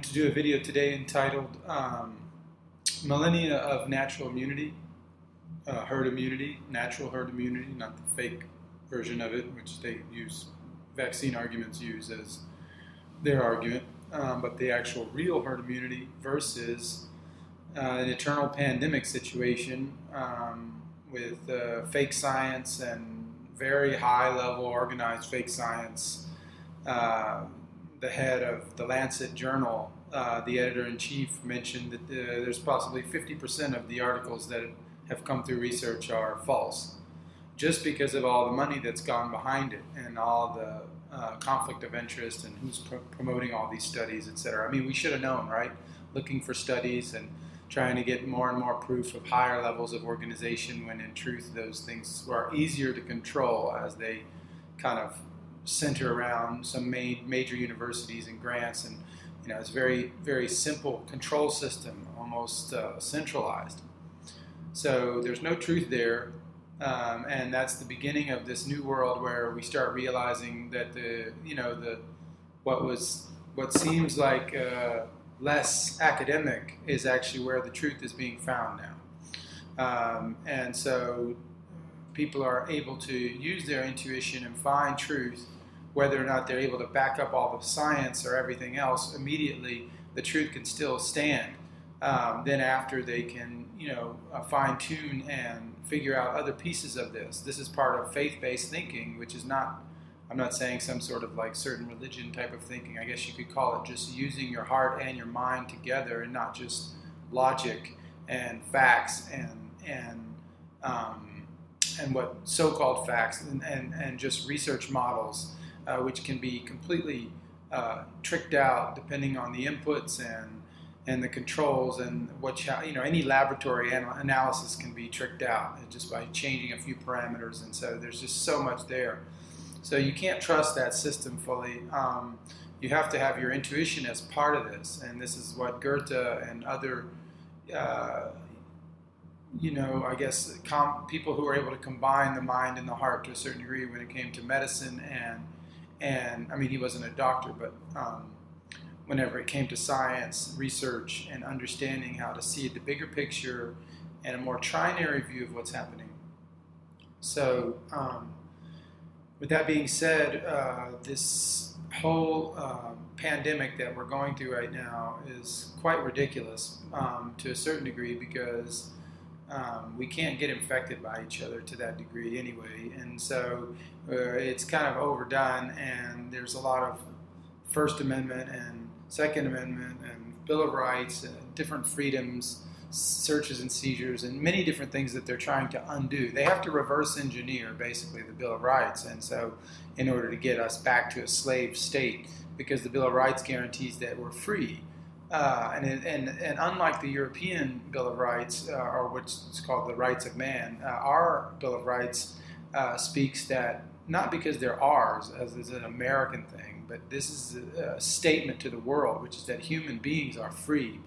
to do a video today entitled Millennia of Natural Immunity, Herd Immunity, Natural Herd Immunity, not the fake version of it, which they use, vaccine arguments use as their argument, but the actual real herd immunity versus an eternal pandemic situation with fake science and very high-level organized fake science. The head of the Lancet Journal, the editor-in-chief, mentioned that there's possibly 50% of the articles that have come through research are false, just because of all the money that's gone behind it and all the conflict of interest and who's promoting all these studies, etc. I mean, we should have known, right? Looking for studies and trying to get more and more proof of higher levels of organization, when in truth those things are easier to control as they kind of center around some major universities and grants, and it's very, very simple control system, almost centralized. So there's no truth there, and that's the beginning of this new world where we start realizing that what seems like less academic is actually where the truth is being found now, and so people are able to use their intuition and find truth. Whether or not they're able to back up all the science or everything else immediately, the truth can still stand. Then after they can, fine tune and figure out other pieces of this. This is part of faith-based thinking, which is not, I'm not saying some sort of like certain religion type of thinking. I guess you could call it just using your heart and your mind together, and not just logic and facts and what so-called facts and just research models. Which can be completely tricked out depending on the inputs and the controls, and any laboratory analysis can be tricked out just by changing a few parameters, and so there's just so much there. So you can't trust that system fully. You have to have your intuition as part of this, and this is what Goethe and other people who are able to combine the mind and the heart to a certain degree when it came to medicine and I mean, he wasn't a doctor, but whenever it came to science, research, and understanding how to see the bigger picture and a more trinary view of what's happening. So, with that being said, this whole pandemic that we're going through right now is quite ridiculous to a certain degree, because we can't get infected by each other to that degree anyway, and so it's kind of overdone, and there's a lot of First Amendment and Second Amendment and Bill of Rights and different freedoms, searches and seizures, and many different things that they're trying to undo. They have to reverse engineer basically the Bill of Rights, and so in order to get us back to a slave state, because the Bill of Rights guarantees that we're free. And unlike the European Bill of Rights, or what's called the Rights of Man, our Bill of Rights speaks that, not because they're ours, as is an American thing, but this is a statement to the world, which is that human beings are free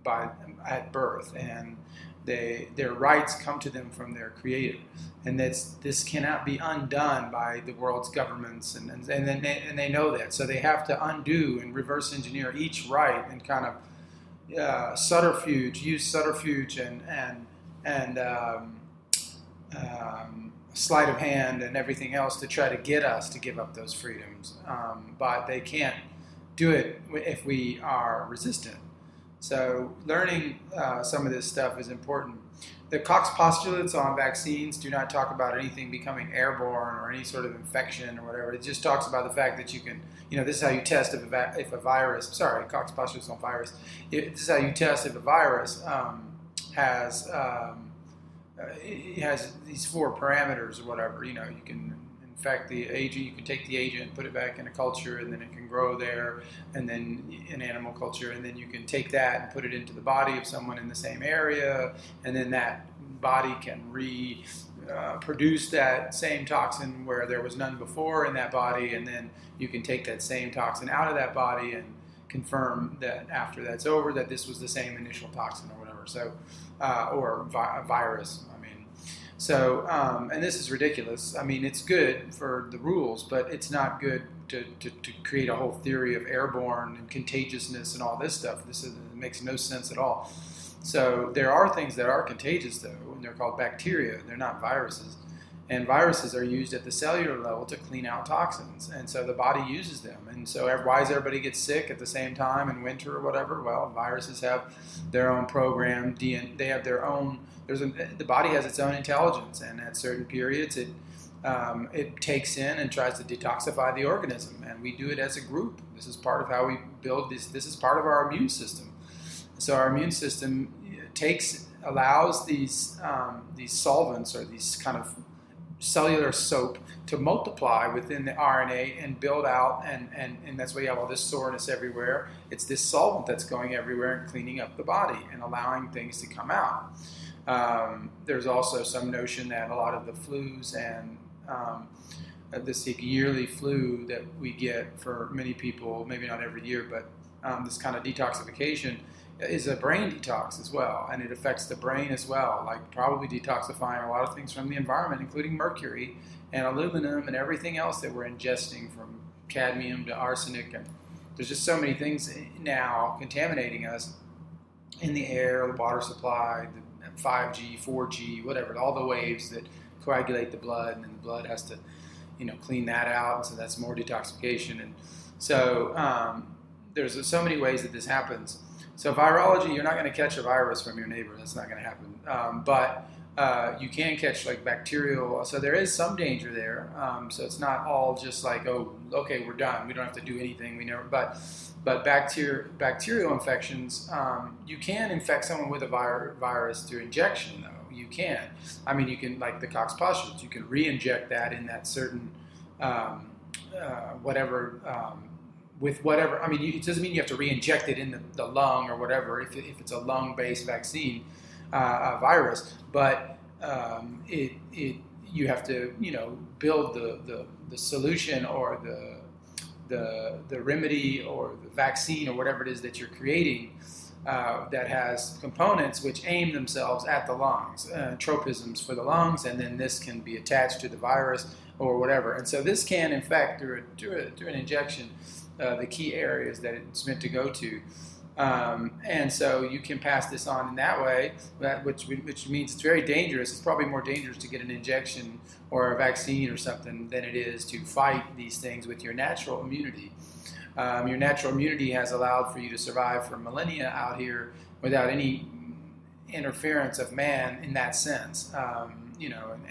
by at birth, and their rights come to them from their Creator, and this cannot be undone by the world's governments, and they know that, so they have to undo and reverse engineer each right, and kind of use subterfuge and sleight of hand and everything else to try to get us to give up those freedoms, but they can't do it if we are resistant. So learning some of this stuff is important. The Cox postulates on vaccines do not talk about anything becoming airborne or any sort of infection or whatever. It just talks about the fact that you can, this is how you test if a virus, Cox postulates on virus. This is how you test if a virus has these 4 parameters or whatever. You can infect the agent, you can take the agent and put it back in a culture, and then it can grow there, and then in animal culture, and then you can take that and put it into the body of someone in the same area, and then that body can produce that same toxin where there was none before in that body, and then you can take that same toxin out of that body and confirm that after that's over that this was the same initial toxin or whatever. So, or virus. So, and this is ridiculous. I mean, it's good for the rules, but it's not good to create a whole theory of airborne and contagiousness and all this stuff. It makes no sense at all. So there are things that are contagious, though, and they're called bacteria. They're not viruses. And viruses are used at the cellular level to clean out toxins. And so the body uses them. And so why does everybody get sick at the same time in winter or whatever? Well, viruses have their own program. They have their own, the body has its own intelligence. And at certain periods, it takes in and tries to detoxify the organism. And we do it as a group. This is part of how we build this. This is part of our immune system. So our immune system allows these solvents, or these kind of cellular soap, to multiply within the RNA and build out, and that's why you have all this soreness everywhere. It's this solvent that's going everywhere and cleaning up the body and allowing things to come out. There's also some notion that a lot of the flus and this yearly flu that we get for many people, maybe not every year, but this kind of detoxification is a brain detox as well, and it affects the brain as well, like probably detoxifying a lot of things from the environment, including mercury and aluminum and everything else that we're ingesting, from cadmium to arsenic. And there's just so many things now contaminating us in the air, the water supply, the 5G, 4G, whatever, all the waves that coagulate the blood, and then the blood has to, clean that out, and so that's more detoxification. And so there's so many ways that this happens. So virology, you're not going to catch a virus from your neighbor. That's not going to happen. But you can catch like bacterial. So there is some danger there. So it's not all just like, oh, okay, we're done. We don't have to do anything. But bacterial infections, you can infect someone with a virus through injection, though. You can. I mean, you can, like the Cox pustules, you can re-inject that in that certain whatever. With whatever, I mean, it doesn't mean you have to re-inject it in the lung or whatever if it's a lung-based vaccine virus, but you have to build the solution or the remedy or the vaccine or whatever it is that you're creating that has components which aim themselves at the lungs, tropisms for the lungs, and then this can be attached to the virus or whatever, and so this can infect through an injection the key areas that it's meant to go to. And so you can pass this on in that way, which means it's very dangerous. It's probably more dangerous to get an injection or a vaccine or something than it is to fight these things with your natural immunity. Your natural immunity has allowed for you to survive for millennia out here without any interference of man in that sense,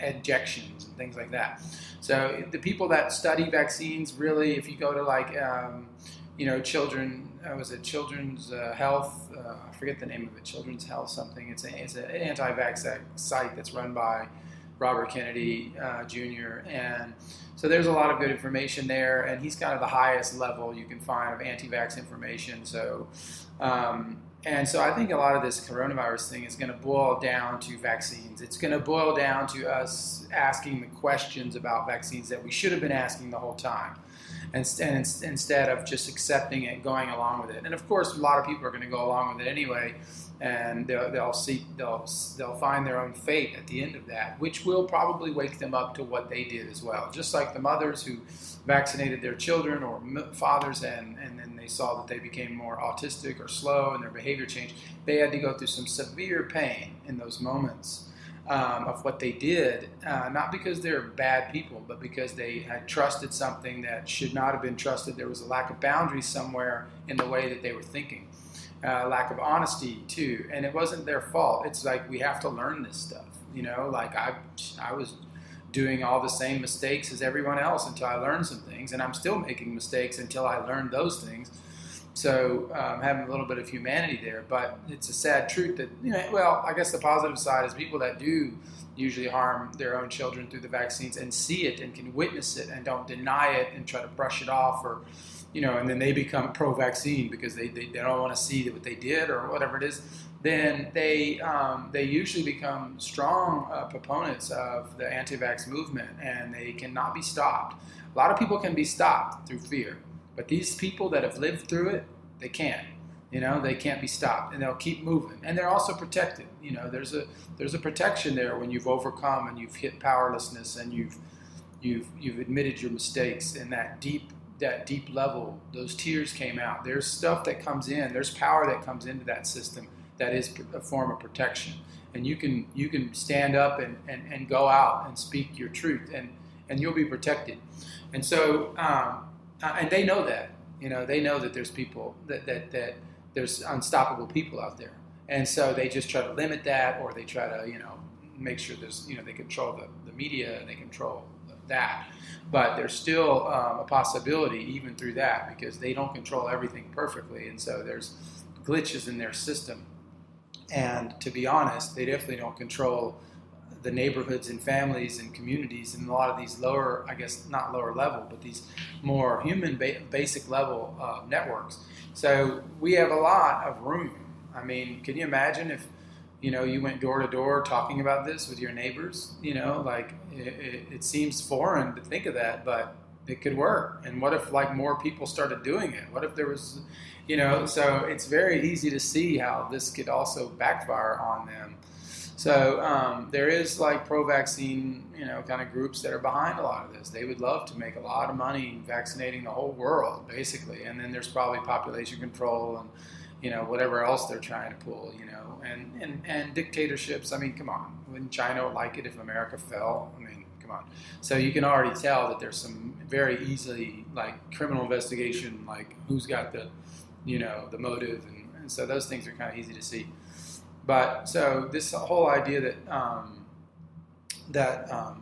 injections and things like that. So the people that study vaccines, really, if you go to like, children, was it Children's Health? I forget the name of it, Children's Health something. It's an anti-vax site that's run by Robert Kennedy Jr. And so there's a lot of good information there, and he's kind of the highest level you can find of anti-vax information. So, and so I think a lot of this coronavirus thing is going to boil down to vaccines. It's going to boil down to us asking the questions about vaccines that we should have been asking the whole time, and instead of just accepting it, going along with it. And of course, a lot of people are going to go along with it anyway, and they'll find their own fate at the end of that, which will probably wake them up to what they did as well. Just like the mothers who vaccinated their children, or fathers, and then they saw that they became more autistic or slow and their behavior changed. They had to go through some severe pain in those moments of what they did, not because they're bad people, but because they had trusted something that should not have been trusted. There was a lack of boundaries somewhere in the way that they were thinking. Lack of honesty too, and it wasn't their fault. It's like we have to learn this stuff, like I was doing all the same mistakes as everyone else until I learned some things, and I'm still making mistakes until I learned those things. So having a little bit of humanity there, but it's a sad truth that, well, I guess the positive side is people that do usually harm their own children through the vaccines and see it and can witness it and don't deny it and try to brush it off, or and then they become pro-vaccine because they don't want to see what they did or whatever it is, then they usually become strong proponents of the anti-vax movement, and they cannot be stopped. A lot of people can be stopped through fear, but these people that have lived through it, they can't. They can't be stopped, and they'll keep moving. And they're also protected. There's a protection there when you've overcome and you've hit powerlessness and you've admitted your mistakes. And that deep level, those tears came out. There's stuff that comes in. There's power that comes into that system that is a form of protection. And you can stand up and go out and speak your truth, and you'll be protected. And so and they know that. They know that there's people that there's unstoppable people out there. And so they just try to limit that, or they try to, make sure there's, they control the media and they control that. But there's still a possibility even through that, because they don't control everything perfectly. And so there's glitches in their system. And to be honest, they definitely don't control the neighborhoods and families and communities and a lot of these lower, I guess not lower level, but these more human basic level networks. So we have a lot of room. I mean, can you imagine if, you went door to door talking about this with your neighbors? It seems foreign to think of that, but it could work. And what if more people started doing it? What if there was, so it's very easy to see how this could also backfire on them. So there is pro-vaccine, kind of groups that are behind a lot of this. They would love to make a lot of money vaccinating the whole world, basically. And then there's probably population control and, whatever else they're trying to pull, and dictatorships. I mean, come on. Wouldn't China like it if America fell? I mean, come on. So you can already tell that there's some very easily, criminal investigation, who's got the, the motive. And so those things are kind of easy to see. But so this whole idea that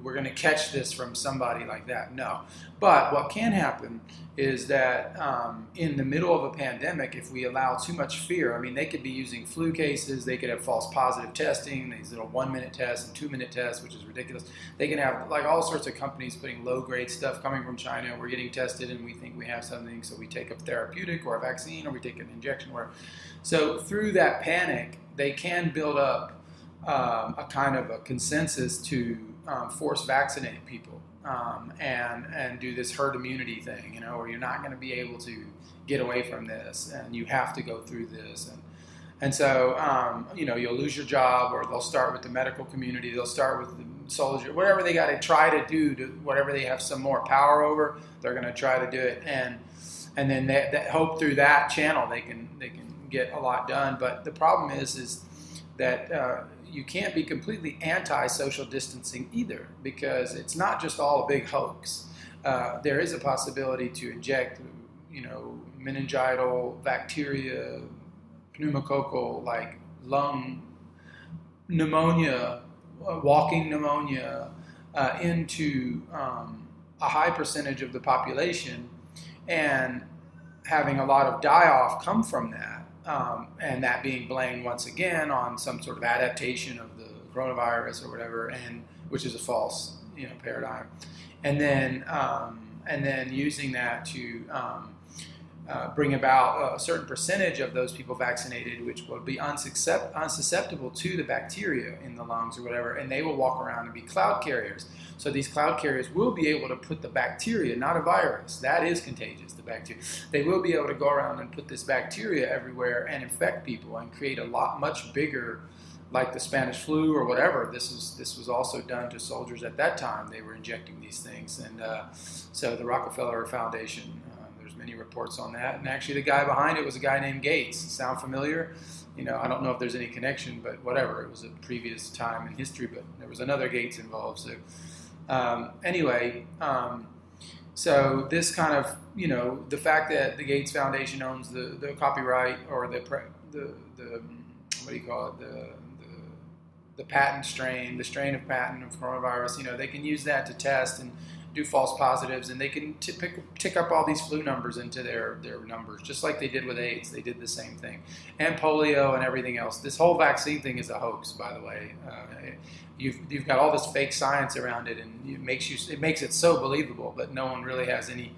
we're going to catch this from somebody like that, no. But what can happen is that in the middle of a pandemic, if we allow too much fear, I mean, they could be using flu cases, they could have false positive testing, these little 1-minute tests and 2-minute tests, which is ridiculous. They can have all sorts of companies putting low-grade stuff coming from China. We're getting tested and we think we have something, so we take a therapeutic or a vaccine or we take an injection. So through that panic, they can build up a kind of a consensus to force vaccinate people and do this herd immunity thing, where you're not going to be able to get away from this and you have to go through this. And so, you'll lose your job, or they'll start with the medical community, they'll start with the soldier, whatever they got to try to do, whatever they have some more power over, they're going to try to do it. And then they hope through that channel they can get a lot done. But the problem is that you can't be completely anti-social distancing either, because it's not just all a big hoax. There is a possibility to inject, meningital bacteria, pneumococcal, lung pneumonia, walking pneumonia, into a high percentage of the population, and having a lot of die-off come from that. And that being blamed once again on some sort of adaptation of the coronavirus or whatever, and which is a false, paradigm, and then using that to bring about a certain percentage of those people vaccinated, which will be unsusceptible to the bacteria in the lungs or whatever, and they will walk around and be cloud carriers. So these cloud carriers will be able to put the bacteria, not a virus, that is contagious, the bacteria. They will be able to go around and put this bacteria everywhere and infect people and create a much bigger, like the Spanish flu or whatever. This was also done to soldiers at that time. They were injecting these things. And so the Rockefeller Foundation, there's many reports on that. And actually the guy behind it was a guy named Gates. Sound familiar? I don't know if there's any connection, but whatever. It was a previous time in history, but there was another Gates involved. So anyway, so this kind of, the fact that the Gates Foundation owns the copyright, or the what do you call it, the patent strain, the strain of patent of coronavirus, they can use that to test and do false positives, and they can tick up all these flu numbers into their numbers, just like they did with AIDS. They did the same thing, and polio and everything else. This whole vaccine thing is a hoax, by the way. You've got all this fake science around it, and it makes it so believable, but no one really has any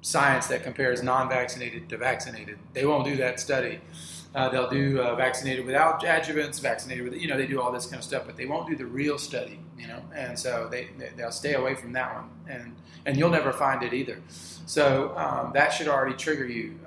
science that compares non-vaccinated to vaccinated. They won't do that study. They'll do vaccinated without adjuvants, vaccinated with, they do all this kind of stuff, but they won't do the real study, and so they'll stay away from that one, and you'll never find it either. So that should already trigger you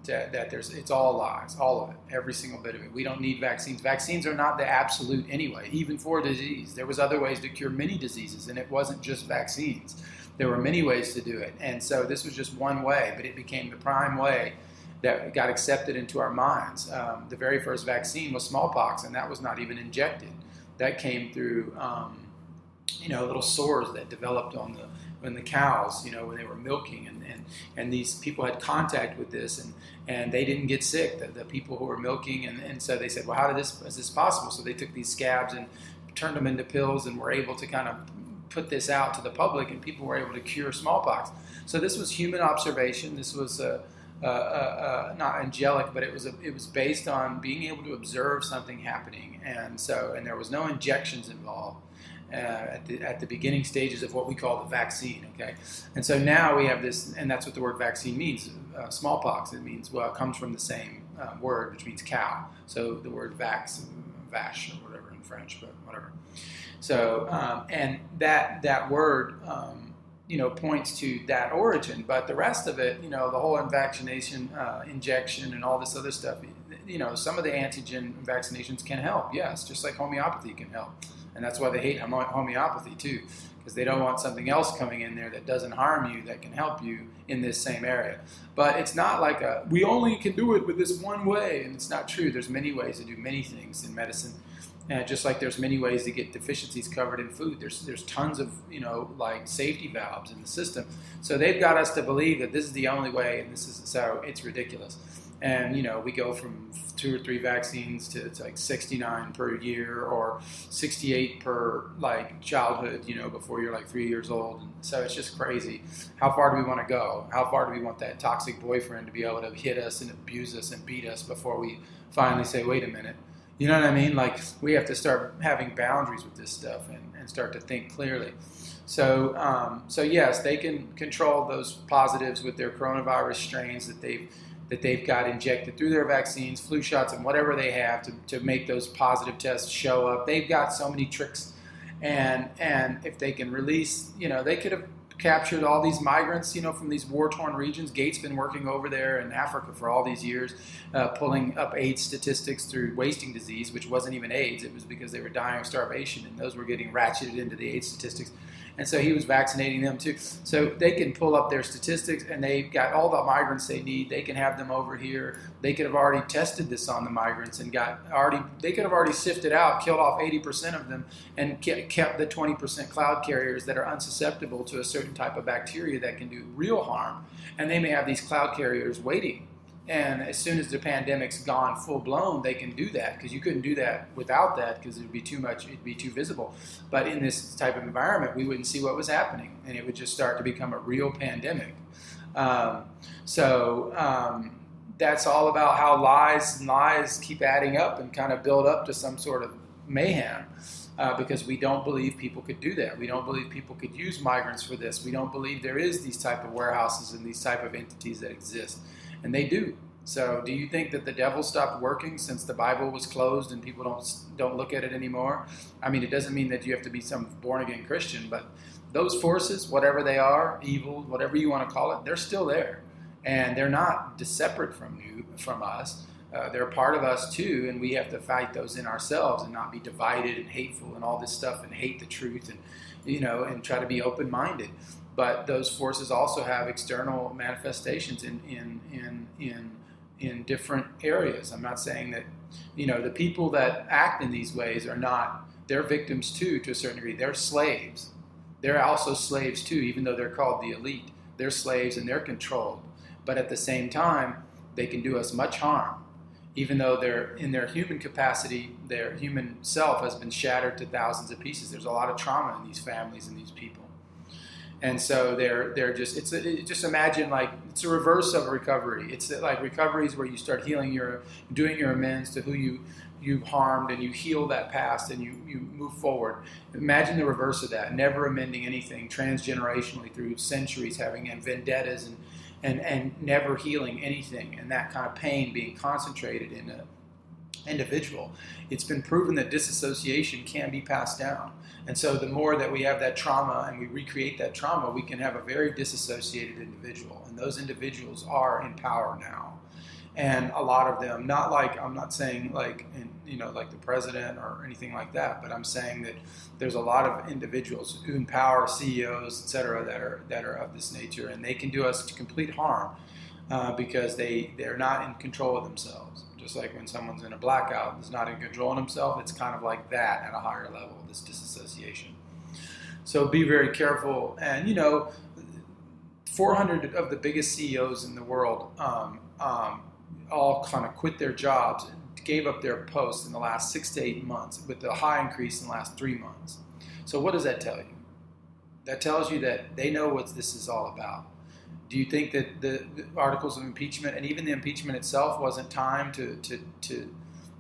that it's all lies, all of it, every single bit of it. We don't need vaccines. Vaccines are not the absolute anyway, even for disease. There was other ways to cure many diseases, and it wasn't just vaccines. There were many ways to do it, and so this was just one way, but it became the prime way that got accepted into our minds. The very first vaccine was smallpox, and that was not even injected. That came through, little sores that developed on the cows, when they were milking, and these people had contact with this, and they didn't get sick. The people who were milking, and so they said, well, is this possible? So they took these scabs and turned them into pills, and were able to kind of put this out to the public, and people were able to cure smallpox. So this was human observation. This was not angelic, but it was based on being able to observe something happening, and there was no injections involved at the beginning stages of what we call the vaccine. Okay, and so now we have this, and that's what the word vaccine means. Smallpox. It means, it comes from the same word, which means cow. So the word vax or whatever in French, but whatever. So and that word. Points to that origin, but the rest of it, the whole vaccination, injection, and all this other stuff, some of the antigen vaccinations can help, yes, just like homeopathy can help, and that's why they hate homeopathy too, because they don't want something else coming in there that doesn't harm you, that can help you in this same area. But it's not like we only can do it with this one way, and it's not true. There's many ways to do many things in medicine. Just like there's many ways to get deficiencies covered in food, there's tons of safety valves in the system. So they've got us to believe that this is the only way, and so it's ridiculous. And we go from 2 or 3 vaccines to like 69 per year, or 68 per childhood, before you're 3 years old. And so it's just crazy. How far do we want to go? How far do we want that toxic boyfriend to be able to hit us and abuse us and beat us before we finally say, wait a minute? You know what I mean? We have to start having boundaries with this stuff and start to think clearly. So yes, they can control those positives with their coronavirus strains that they've got injected through their vaccines, flu shots, and whatever they have to make those positive tests show up. They've got so many tricks, and if they can release, they could have captured all these migrants, from these war-torn regions. Gates been working over there in Africa for all these years, pulling up AIDS statistics through wasting disease, which wasn't even AIDS. It was because they were dying of starvation, and those were getting ratcheted into the AIDS statistics. And so he was vaccinating them too. So they can pull up their statistics, and they've got all the migrants they need. They can have them over here. They could have already tested this on the migrants and they could have already sifted out, killed off 80% of them, and kept the 20% cloud carriers that are unsusceptible to a certain type of bacteria that can do real harm. And they may have these cloud carriers waiting. And as soon as the pandemic's gone full blown, they can do that, because you couldn't do that without that, because it'd be too much, it'd be too visible. But in this type of environment, we wouldn't see what was happening, and it would just start to become a real pandemic. That's all about how lies keep adding up and kind of build up to some sort of mayhem. Because we don't believe people could do that. We don't believe people could use migrants for this. We don't believe there is these type of warehouses and these type of entities that exist. And they do. So do you think that the devil stopped working since the Bible was closed and people don't look at it anymore? I mean, it doesn't mean that you have to be some born-again Christian, but those forces, whatever they are, evil, whatever you want to call it, they're still there. And they're not separate from us. They're part of us too, and we have to fight those in ourselves and not be divided and hateful and all this stuff and hate the truth and try to be open-minded. But those forces also have external manifestations in different areas. I'm not saying that the people that act in these ways they're victims too, to a certain degree. They're slaves. They're also slaves too, even though they're called the elite. They're slaves and they're controlled. But at the same time, they can do us much harm. Even though they're in their human capacity, their human self has been shattered to thousands of pieces. There's a lot of trauma in these families and these people. And so they're just imagine it's a reverse of recovery. It's like recovery is where you start healing doing your amends to who you've harmed, and you heal that past and you move forward. Imagine the reverse of that, never amending anything transgenerationally through centuries, having vendettas and never healing anything, and that kind of pain being concentrated in an individual. It's been proven that disassociation can be passed down. And so the more that we have that trauma and we recreate that trauma, we can have a very disassociated individual. And those individuals are in power now. And a lot of them, not like, I'm not saying like, like the president or anything like that, but I'm saying that there's a lot of individuals in power, CEOs, et cetera, that are of this nature, and they can do us complete harm because they're not in control of themselves. Just like when someone's in a blackout, is not in control of himself, it's kind of like that at a higher level, this disassociation. So be very careful. And 400 of the biggest CEOs in the world all kind of quit their jobs, gave up their posts in the last 6 to 8 months, with a high increase in the last 3 months. So what does that tell you? That tells you that they know what this is all about. Do you think that the articles of impeachment and even the impeachment itself wasn't time to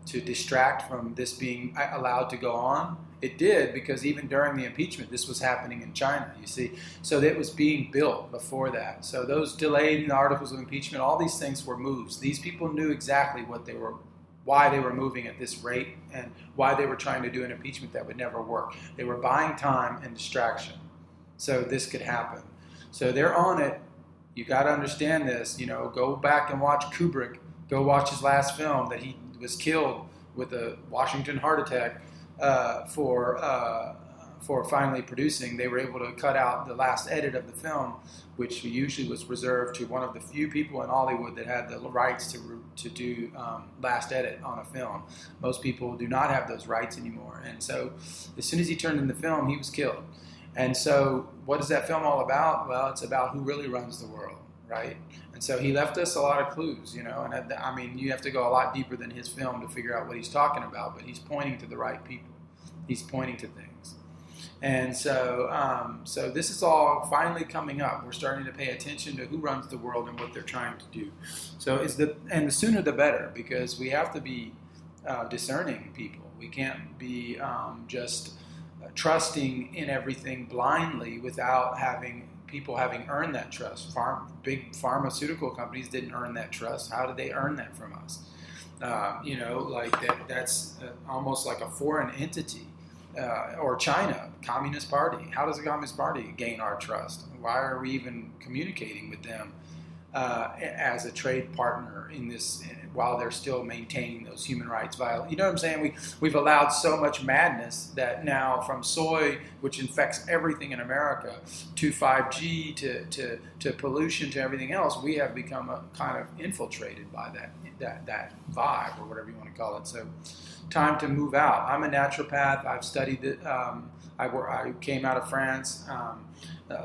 distract from this being allowed to go on? It did, because even during the impeachment, this was happening in China, you see. So it was being built before that. So those delayed articles of impeachment, all these things were moves. These people knew exactly why they were moving at this rate and why they were trying to do an impeachment that would never work. They were buying time and distraction so this could happen. So they're on it. You got to understand this. Go back and watch Kubrick. Go watch his last film that he was killed with a Washington heart attack for finally producing. They were able to cut out the last edit of the film, which usually was reserved to one of the few people in Hollywood that had the rights to do last edit on a film. Most people do not have those rights anymore. And so as soon as he turned in the film, he was killed. And so what is that film all about? Well, it's about who really runs the world, right? And so he left us a lot of clues, and I mean, you have to go a lot deeper than his film to figure out what he's talking about, but he's pointing to the right people. He's pointing to things. And so this is all finally coming up. We're starting to pay attention to who runs the world and what they're trying to do. So the sooner the better, because we have to be discerning people. We can't be just trusting in everything blindly without people having earned that trust. Big pharmaceutical companies didn't earn that trust. How did they earn that from us? That's almost like a foreign entity. Or China, Communist Party. How does the Communist Party gain our trust? Why are we even communicating with them as a trade partner in this, while they're still maintaining those human rights violations? You know what I'm saying? We've allowed so much madness that now, from soy, which infects everything in America, to 5G, to pollution, to everything else, we have become kind of infiltrated by that vibe, or whatever you want to call it. So time to move out. I'm a naturopath. I've studied it. I came out of France,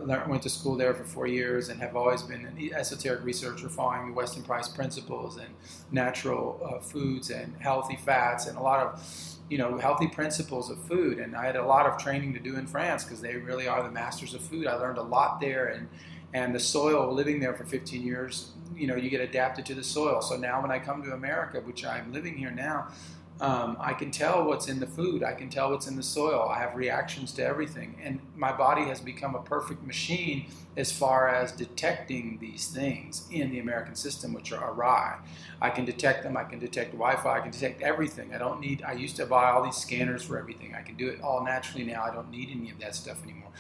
went to school there for 4 years, and have always been an esoteric researcher following the Weston Price principles and natural foods and healthy fats and a lot of healthy principles of food. And I had a lot of training to do in France because they really are the masters of food. I learned a lot there, and the soil, living there for 15 years, you get adapted to the soil. So now when I come to America, which I'm living here now, I can tell what's in the food. I can tell what's in the soil. I have reactions to everything. And my body has become a perfect machine as far as detecting these things in the American system, which are awry. I can detect them. I can detect Wi-Fi. I can detect everything. I used to buy all these scanners for everything. I can do it all naturally now. I don't need any of that stuff anymore.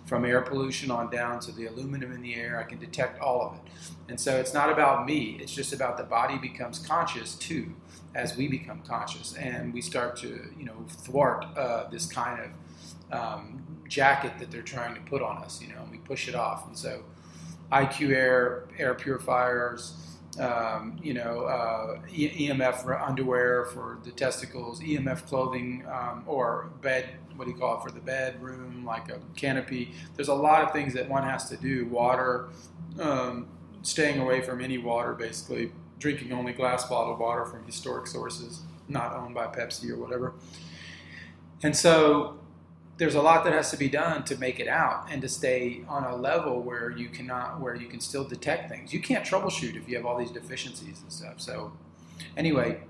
From air pollution on down to the aluminum in the air, I can detect all of it. And so it's not about me. It's just about the body becomes conscious too, as we become conscious, and we start to, thwart this kind of jacket that they're trying to put on us, and we push it off. And so IQ air purifiers, EMF underwear for the testicles, EMF clothing, or bed, what do you call it, for the bedroom, like a canopy. There's a lot of things that one has to do. Water, staying away from any water, basically. Drinking only glass bottled water from historic sources, not owned by Pepsi or whatever. And so there's a lot that has to be done to make it out and to stay on a level where you can still detect things. You can't troubleshoot if you have all these deficiencies and stuff. So anyway,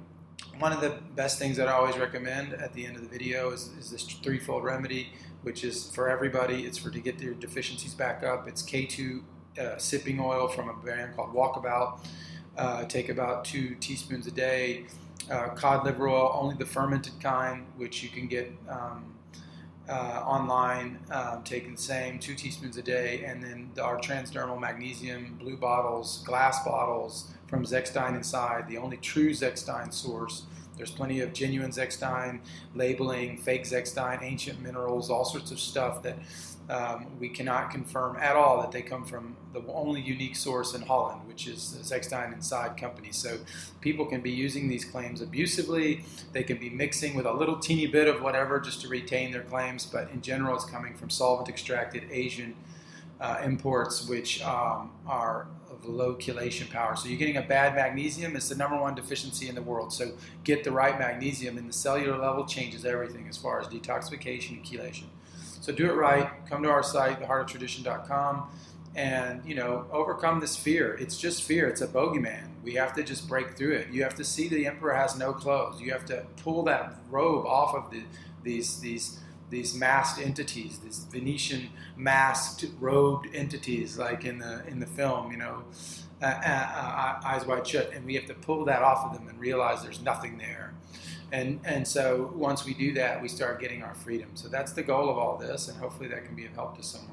one of the best things that I always recommend at the end of the video is this threefold remedy, which is for everybody. It's to get their deficiencies back up. It's K2 sipping oil from a brand called Walkabout. Take about 2 teaspoons a day. Cod liver oil, only the fermented kind, which you can get online. Taking the same 2 teaspoons a day, and then our transdermal magnesium, blue bottles, glass bottles from Zechstein Inside, the only true Zechstein source. There's plenty of genuine Zechstein labeling, fake Zechstein, ancient minerals, all sorts of stuff that we cannot confirm at all that they come from the only unique source in Holland, which is the Zechstein Inside company. So people can be using these claims abusively. They can be mixing with a little teeny bit of whatever just to retain their claims, but in general it's coming from solvent extracted Asian imports, which are of low chelation power. So you're getting a bad magnesium. It's the #1 deficiency in the world. So get the right magnesium, and the cellular level changes everything as far as detoxification and chelation. So do it right. Come to our site, theheartoftradition.com, and overcome this fear. It's just fear. It's a bogeyman. We have to just break through it. You have to see the emperor has no clothes. You have to pull that robe off of these masked entities, these Venetian masked, robed entities, like in the film, Eyes Wide Shut, and we have to pull that off of them and realize there's nothing there. And so once we do that, we start getting our freedom. So that's the goal of all this, and hopefully that can be of help to someone.